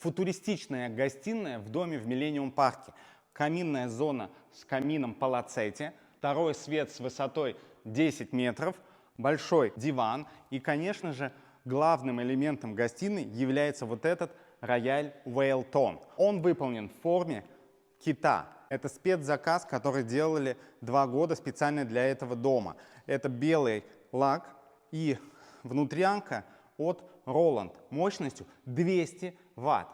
Футуристичная гостиная в доме в Миллениум парке. Каминная зона с камином Палацетти, второй свет с высотой 10 метров, большой диван и, конечно же, главным элементом гостиной является вот этот рояль Whale-Tone. Он выполнен в форме кита. Это спецзаказ, который делали 2 года специально для этого дома. Это белый лак и внутрянка от Roland мощностью 200 Вт.